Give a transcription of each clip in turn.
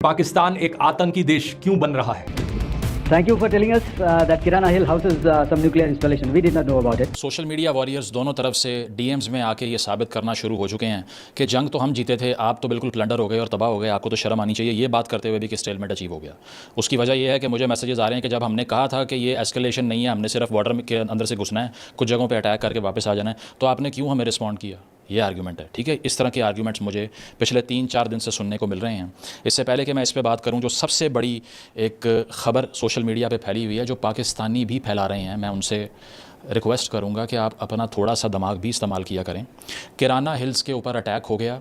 पाकिस्तान एक आतंकी देश क्यों बन रहा है? Thank you for telling us that Kirana Hill houses some nuclear installation. We did not know about it. Social media warriors दोनों तरफ से डीएम्स में आके ये साबित करना शुरू हो चुके हैं कि जंग तो हम जीते थे, आप तो बिल्कुल प्लंडर हो गए और तबाह हो गए, आपको तो शर्म आनी चाहिए। ये बात करते हुए भी कि स्टेलमेट अचीव हो गया। उसकी वजह यह है कि मुझे मैसेजेस आ रहे हैं कि जब हमने कहा था कि ये एस्केलेशन नहीं है, हमने सिर्फ बॉर्डर के अंदर से घुसना है, कुछ जगहों पर अटैक करके वापस आ जाना है, तो आपने क्यों हमें रिस्पॉन्ड किया? ये आर्ग्यूमेंट है, ठीक है। इस तरह के आर्ग्यूमेंट्स मुझे पिछले 3-4 दिन से सुनने को मिल रहे हैं। इससे पहले कि मैं इस पे बात करूं, जो सबसे बड़ी एक ख़बर सोशल मीडिया पे फैली हुई है, जो पाकिस्तानी भी फैला रहे हैं, मैं उनसे रिक्वेस्ट करूंगा कि आप अपना थोड़ा सा दिमाग भी इस्तेमाल किया करें। किराना हिल्स के ऊपर अटैक हो गया,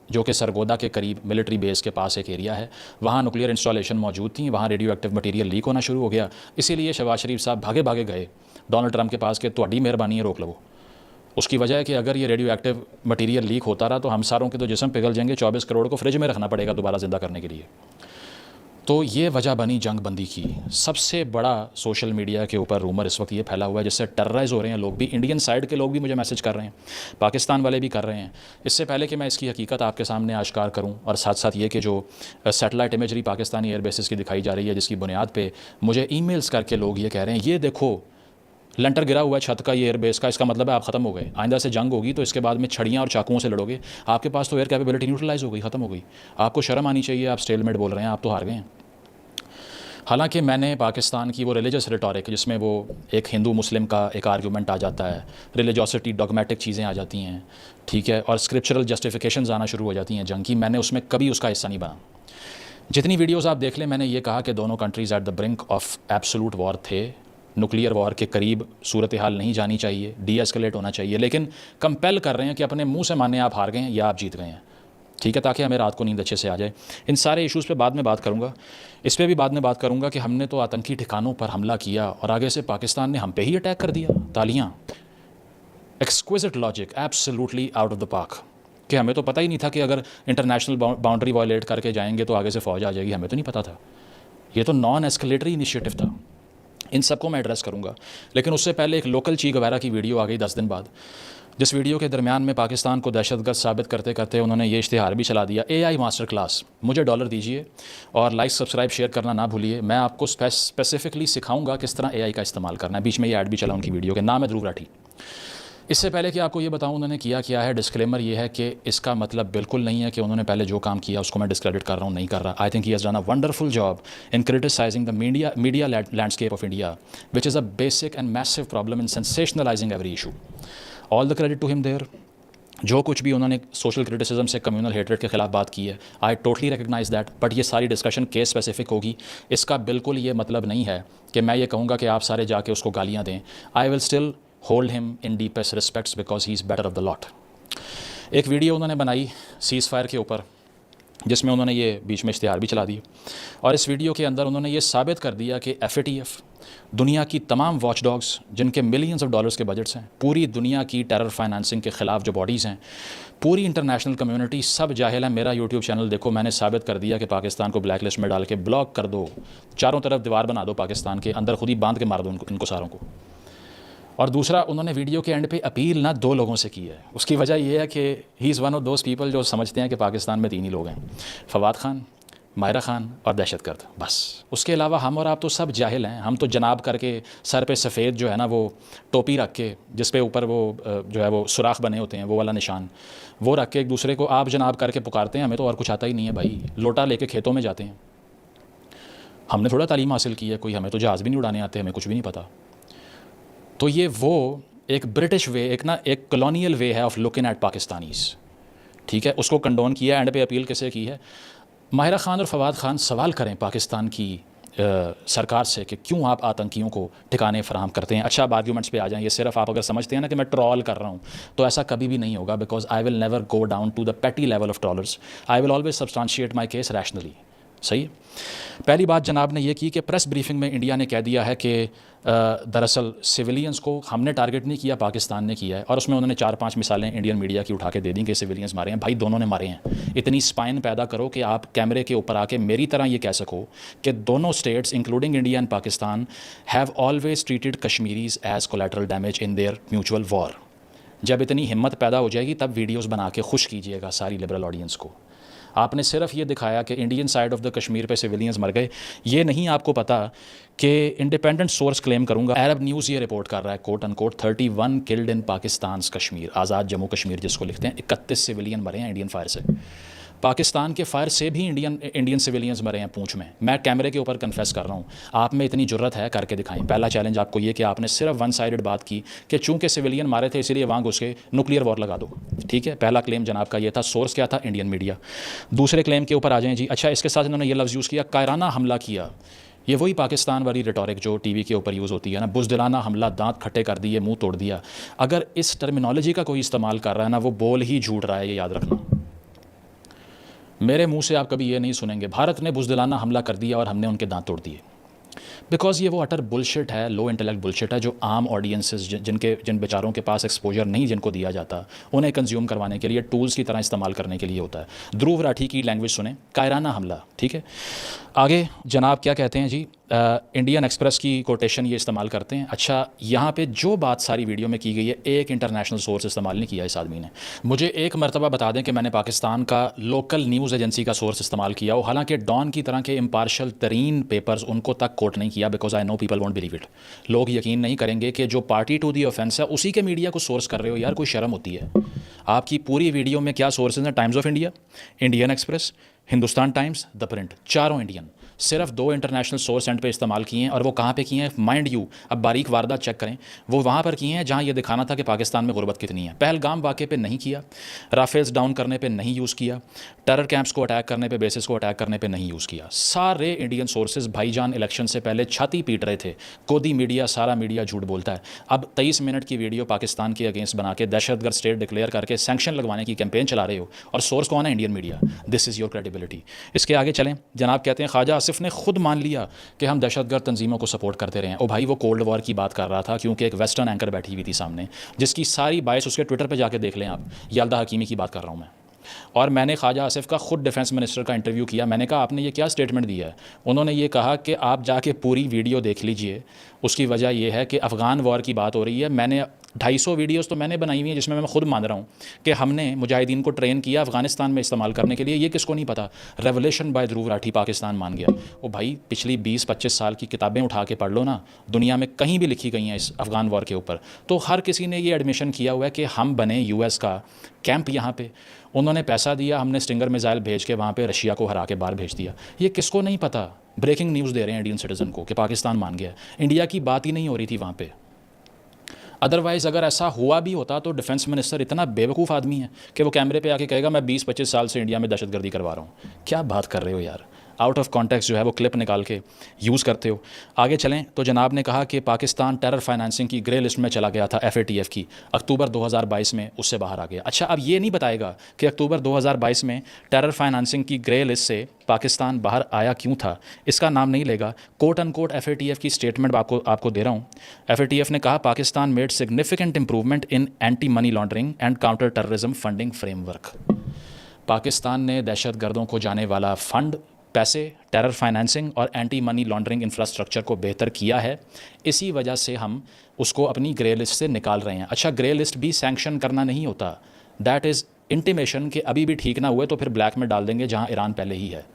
जो कि सरगोदा के करीब मिलिट्री बेस के पास एक एरिया है, वहाँ न्यूक्लियर इंस्टॉलेशन मौजूद थी, वहाँ रेडियो एक्टिव मटीरियल लीक होना शुरू हो गया। इसीलिए शहबाज शरीफ साहब भागे भागे गए डोनाल्ड ट्रंप के पास कि ਤੁਹਾਡੀ मेहरबानी है, रोक लो। उसकी वजह है कि अगर ये रेडियो एक्टिव मटीरियल लीक होता रहा तो हम सारों के तो जिस्म पिघल जाएंगे, 24 करोड़ को फ्रिज में रखना पड़ेगा दोबारा ज़िंदा करने के लिए। तो ये वजह बनी जंग बंदी की। सबसे बड़ा सोशल मीडिया के ऊपर रूमर इस वक्त ये फैला हुआ है, जिससे टेरराइज़ हो रहे हैं लोग भी, इंडियन साइड के लोग भी मुझे मैसेज कर रहे हैं, पाकिस्तान वाले भी कर रहे हैं। इससे पहले कि मैं इसकी हकीकत आपके सामने आश्कार करूं, और साथ साथ ये कि जो सैटेलाइट इमेजरी पाकिस्तानी एयरबेसिस की दिखाई जा रही है, जिसकी बुनियाद पर मुझे ईमेल्स करके लोग ये कह रहे हैं, ये देखो लेंटर गिरा हुआ है छत का, ये एयरबेस का, इसका मतलब है आप ख़त्म हो गए। आइंदा से जंग होगी तो इसके बाद में छड़ियाँ और चाकुओं से लड़ोगे, आपके पास तो एयर कैपेबिलिटी न्यूट्रलाइज हो गई, ख़त्म हो गई। आपको शर्म आनी चाहिए, आप स्टेलमेट बोल रहे हैं, आप तो हार गए हैं। हालांकि मैंने पाकिस्तान की वो रिलीजियस रिटोरिक, जिसमें वो एक हिंदू मुस्लिम का एक आर्गूमेंट आ जाता है, रिलीजियोसिटी डॉगमेटिक चीज़ें आ जाती हैं, ठीक है, और स्क्रिप्चरल जस्टिफिकेशंस आना शुरू हो जाती हैं जंग की, मैंने उसमें कभी उसका हिस्सा नहीं बना। जितनी वीडियोज़ आप देख लें, मैंने ये कहा कि दोनों countries at the brink of absolute war थे, न्यूक्लियर वॉर के करीब सूरत हाल नहीं जानी चाहिए, डी एस्केलेट होना चाहिए, लेकिन कंपेल कर रहे हैं कि अपने मुंह से माने आप हार गए हैं या आप जीत गए हैं, ठीक है, ताकि हमें रात को नींद अच्छे से आ जाए। इन सारे इश्यूज़ पे बाद में बात करूँगा, इस पर भी बाद में बात करूँगा कि हमने तो आतंकी ठिकानों पर हमला किया और आगे से पाकिस्तान ने हम पे ही अटैक कर दिया। तालियाँ, exquisite logic, absolutely out of the park, कि हमें तो पता ही नहीं था कि अगर इंटरनेशनल बाउंड्री वायलेट करके जाएंगे तो आगे से फ़ौज आ जाएगी, हमें तो नहीं पता था। ये तो नॉन एस्केलेटरी इनिशिएटिव था। इन सबको मैं एड्रेस करूंगा, लेकिन उससे पहले एक लोकल ची गवारा की वीडियो आ गई 10 दिन बाद, जिस वीडियो के दरमियान में पाकिस्तान को दहशतगर्द साबित करते करते उन्होंने ये इश्तिहार भी चला दिया, AI मास्टर क्लास, मुझे $1 दीजिए और लाइक सब्सक्राइब शेयर करना ना भूलिए, मैं आपको स्पेसिफिकली सिखाऊंगा किस तरह AI का इस्तेमाल करना है। बीच में ये ऐड भी चला उनकी वीडियो के, नाम है ध्रुव राठी। इससे पहले कि आपको ये बताऊं उन्होंने किया क्या है, डिस्क्लेमर ये है कि इसका मतलब बिल्कुल नहीं है कि उन्होंने पहले जो काम किया उसको मैं डिस्क्रेडिट कर रहा हूँ, नहीं कर रहा। I think he has done a wonderful job in criticising the media landscape of India, which is a basic and massive problem in sensationalising every issue. All the credit to him there. जो कुछ भी उन्होंने social criticism से, communal hatred के खिलाफ बात की है, I totally recognise that, but ये सारी डिस्कशन केस स्पेसिफिक होगी। इसका बिल्कुल ये मतलब नहीं है कि मैं ये कहूँगा कि आप सारे जाके उसको गालियाँ दें। I will still hold him in deepest respects because he is better of the lot. एक वीडियो उन्होंने बनाई सीज़ फायर के ऊपर, जिसमें उन्होंने ये बीच में इश्तिहार भी चला दिए, और इस वीडियो के अंदर उन्होंने ये साबित कर दिया कि FATF, दुनिया की तमाम वॉच डॉग्स जिनके मिलियंस ऑफ डॉलर्स के बजट्स हैं, पूरी दुनिया की टेरर फाइनेंसिंग के ख़िलाफ़ जो बॉडीज़ हैं, पूरी इंटरनेशनल कम्युनिटी सब जाहिल है। मेरा यूट्यूब चैनल देखो, मैंने साबित कर दिया कि पाकिस्तान को ब्लैक लिस्ट में डाल के ब्लॉक कर दो, चारों तरफ दीवार बना दो पाकिस्तान के अंदर, खुद ही बांध के मार दो इनको सारों को। और दूसरा, उन्होंने वीडियो के एंड पे अपील ना 2 लोगों से की है। उसकी वजह यह है कि he is one of those people जो समझते हैं कि पाकिस्तान में 3 ही लोग हैं, फवाद खान, मायरा खान और दहशतगर्द, बस। उसके अलावा हम और आप तो सब जाहिल हैं। हम तो जनाब करके सर पे सफ़ेद जो है ना वो टोपी रख के, जिस पे ऊपर वो जो है वो सुराख बने होते हैं, वो वाला निशान, वो रख के एक दूसरे को आप जनाब करके पुकारते हैं। हमें तो और कुछ आता ही नहीं है भाई, लोटा लेके खेतों में जाते हैं। हमने थोड़ा तालीम हासिल की है कोई, हमें तो जहाज़ भी नहीं उड़ाने आते, हमें कुछ भी नहीं पता। तो ये वो एक ब्रिटिश वे, एक कॉलोनियल वे है ऑफ लुकिंग एट पाकिस्तानीज़, ठीक है, उसको कंडोन किया। एंड पे अपील किसे की है? माहिरा खान और फवाद खान सवाल करें पाकिस्तान की सरकार से कि क्यों आप आतंकियों को ठिकाने फराहम करते हैं। अच्छा, आप आर्ग्यूमेंट्स पे आ जाएं। ये सिर्फ आप अगर समझते हैं ना कि मैं ट्रॉल कर रहा हूँ, तो ऐसा कभी भी नहीं होगा, because I will never go down to the petty level of trollers. I will always substantiate my case rationally. सही। पहली बात जनाब ने यह की कि प्रेस ब्रीफिंग में इंडिया ने कह दिया है कि दरअसल सिविलियंस को हमने टारगेट नहीं किया, पाकिस्तान ने किया है, और उसमें उन्होंने 4-5 मिसालें इंडियन मीडिया की उठा के दे दी कि सिविलियंस मारे हैं। भाई दोनों ने मारे हैं। इतनी स्पाइन पैदा करो कि आप कैमरे के ऊपर आके मेरी तरह ये कह सको कि दोनों states including India and Pakistan have always treated Kashmiris as collateral damage in their mutual war. जब इतनी हिम्मत पैदा हो जाएगी तब वीडियोज़ बना के खुश कीजिएगा सारी लिबरल ऑडियंस को। आपने सिर्फ ये दिखाया कि Indian side of the Kashmir पे सिविलियंस मर गए। ये नहीं आपको पता कि इंडिपेंडेंट सोर्स क्लेम करूंगा, अरब न्यूज़ ये रिपोर्ट कर रहा है quote unquote 31 killed in Pakistan Kashmir, Azad Jammu Kashmir जिसको लिखते हैं, 31 सिविलियन मरे हैं इंडियन फायर से। पाकिस्तान के फायर से भी इंडियन सिविलियंस मरे हैं पूंछ में। मैं कैमरे के ऊपर कन्फेस कर रहा हूँ, आप में इतनी जुर्रत है करके दिखाएं। पहला चैलेंज आपको ये कि आपने सिर्फ वन साइडेड बात की कि चूंकि सिविलियन मारे थे इसीलिए वहाँ घुस के न्यूक्लियर वॉर लगा दो। ठीक है, पहला क्लेम जनाब का ये था। सोर्स क्या था? Indian media. दूसरे क्लेम के ऊपर आ जाएँ जी। अच्छा, इसके साथ इन्होंने ये लफ्ज़ यूज़ किया, कायराना हमला किया। ये वही पाकिस्तान वाली रिटोरिक जो टीवी के ऊपर यूज़ होती है ना, बुज़दिलाना हमला, दांत खट्टे कर दिए, मुंह तोड़ दिया। अगर इस टर्मिनोलॉजी का कोई इस्तेमाल कर रहा है ना, वो बोल ही झूठ रहा है, ये याद रखना। मेरे मुंह से आप कभी ये नहीं सुनेंगे भारत ने बुज़दिलाना हमला कर दिया और हमने उनके दांत तोड़ दिए, बिकॉज ये वो अटर बुलशिट है, लो इंटेलेक्ट बुलशिट है जो आम ऑडियंसेस जिन बेचारों के पास एक्सपोजर नहीं जिनको दिया जाता, उन्हें कंज्यूम करवाने के लिए टूल्स की तरह इस्तेमाल करने के लिए होता है। ध्रुव राठी की लैंग्वेज सुने, कायराना हमला। ठीक है, आगे जनाब क्या कहते हैं जी, इंडियन एक्सप्रेस की कोटेशन ये इस्तेमाल करते हैं। अच्छा, यहाँ पे जो बात सारी वीडियो में की गई है, एक इंटरनेशनल सोर्स इस्तेमाल नहीं किया इस आदमी ने। मुझे एक मरतबा बता दें कि मैंने पाकिस्तान का लोकल न्यूज़ एजेंसी का सोर्स इस्तेमाल किया हो, हालांकि डॉन की तरह के इम्पार्शल तरीन पेपर्स उनको तक कोट नहीं किया, because I know people won't believe it. लोग यकीन नहीं करेंगे कि जो पार्टी टू दी ऑफेंस है उसी के मीडिया को सोर्स कर रहे हो। यार, कोई शर्म होती है? आपकी पूरी वीडियो में क्या सोर्सेज हैं? Times of India, Indian express, Hindustan times, the print, चारों इंडियन। सिर्फ 2 इंटरनेशनल सोर्स एंड पे इस्तेमाल किए हैं, और वो कहाँ पे किए हैं? माइंड यू, अब बारीक वारदात चेक करें, वो वहाँ पर किए हैं जहाँ ये दिखाना था कि पाकिस्तान में गुर्बत कितनी है। पहलगाम वाक़े पे नहीं किया, राफेल्स डाउन करने पे नहीं यूज़ किया, टेरर कैंप्स को अटैक करने पे, बेसिस को अटैक करने पे नहीं यूज़ किया। सारे इंडियन सोर्सेज भाईजान इलेक्शन से पहले छाती पीट रहे थे, कोदी मीडिया, सारा मीडिया झूठ बोलता है। अब 23 मिनट की वीडियो पाकिस्तान के अगेंस्ट बना के दहशतगर्द स्टेट डिक्लेयर करके सैंक्शन लगवाने की कैंपेन चला रहे हो, और सोर्स कौन है? Indian media. This is your credibility. इसके आगे चलें, जनाब कहते हैं ख्वाजा आसिफ ने खुद मान लिया कि हम दहशतगर्द तंजीमों को सपोर्ट करते रहे हैं। ओ भाई, वो कोल्ड वॉर की बात कर रहा था, क्योंकि एक वेस्टर्न एंकर बैठी हुई थी सामने, जिसकी सारी बायस उसके ट्विटर पे जाके देख लें आप। यल्दा हकीमी की बात कर रहा हूँ मैं। और मैंने ख्वाजा आसिफ का खुद डिफेंस मिनिस्टर का इंटरव्यू किया। मैंने कहा आपने ये क्या स्टेटमेंट दिया है? उन्होंने ये कहा कि आप जाके पूरी वीडियो देख लीजिए। उसकी वजह यह है कि अफ़गान वॉर की बात हो रही है। मैंने 250 वीडियोस तो मैंने बनाई हुई हैं जिसमें मैं खुद मान रहा हूँ कि हमने मुजाहिदीन को ट्रेन किया अफ़गानिस्तान में इस्तेमाल करने के लिए। ये किसको नहीं पता? रेवोल्यूशन बाय ध्रुव राठी पाकिस्तान मान गया। वो भाई, पिछली 20-25 साल की किताबें उठा के पढ़ लो ना, दुनिया में कहीं भी लिखी गई हैं इस अफ़गान वॉर के ऊपर, तो हर किसी ने ये एडमिशन किया हुआ है कि हम बने यूएस का कैंप यहाँ पे, उन्होंने पैसा दिया, हमने स्टिंगर मिसाइल भेज के वहाँ पे रशिया को हरा के बाहर भेज दिया। ये किसको नहीं पता? ब्रेकिंग न्यूज़ दे रहे हैं इंडियन सिटीज़न को कि पाकिस्तान मान गया। इंडिया की बात ही नहीं हो रही थी वहाँ पे। अदरवाइज़ अगर ऐसा हुआ भी होता तो डिफेंस मिनिस्टर इतना बेवकूफ़ आदमी है कि वो कैमरे पे आके कहेगा मैं 20-25 साल से इंडिया में दहशतगर्दी करवा रहा हूँ। क्या बात कर रहे हो यार? आउट ऑफ कॉन्टेक्स्ट जो है वो क्लिप निकाल के यूज़ करते हो। आगे चलें तो जनाब ने कहा कि पाकिस्तान टेरर फाइनेंसिंग की ग्रे लिस्ट में चला गया था, FATF की, अक्टूबर 2022 में उससे बाहर आ गया। अच्छा, अब ये नहीं बताएगा कि अक्टूबर 2022 में टेरर फाइनेंसिंग की ग्रे लिस्ट से पाकिस्तान बाहर आया क्यों था, इसका नाम नहीं लेगा। कोट अनकोट FATF की स्टेटमेंट आपको दे रहा हूँ। FATF ने कहा Pakistan made significant improvement in anti money laundering and counter terrorism funding framework. Pakistan ने दहशत गर्दों को जाने वाला फ़ंड, पैसे, टेरर फाइनेंसिंग और एंटी मनी लॉन्ड्रिंग इंफ्रास्ट्रक्चर को बेहतर किया है। इसी वजह से हम उसको अपनी ग्रे लिस्ट से निकाल रहे हैं। अच्छा, ग्रे लिस्ट भी सैंक्शन करना नहीं होता, दैट इज़ इंटीमेशन कि अभी भी ठीक ना हुए तो फिर ब्लैक में डाल देंगे, जहां ईरान पहले ही है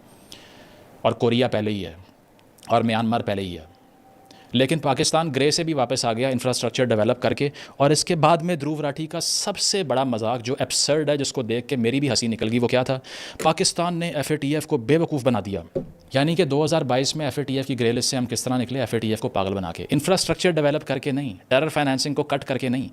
और कोरिया पहले ही है और म्यांमार पहले ही है। लेकिन पाकिस्तान ग्रे से भी वापस आ गया इंफ्रास्ट्रक्चर डेवलप करके। और इसके बाद में ध्रुव राठी का सबसे बड़ा मजाक जो एब्सर्ड है, जिसको देख के मेरी भी हंसी निकल गई, वो क्या था? पाकिस्तान ने FATF को बेवकूफ़ बना दिया। यानी कि 2022 में FATF की ग्रे लिस्ट से हम किस तरह निकले? FATF को पागल बना के, इंफ्रास्ट्रक्चर डेवलप करके नहीं, टेरर फाइनेंसिंग को कट करके नहीं,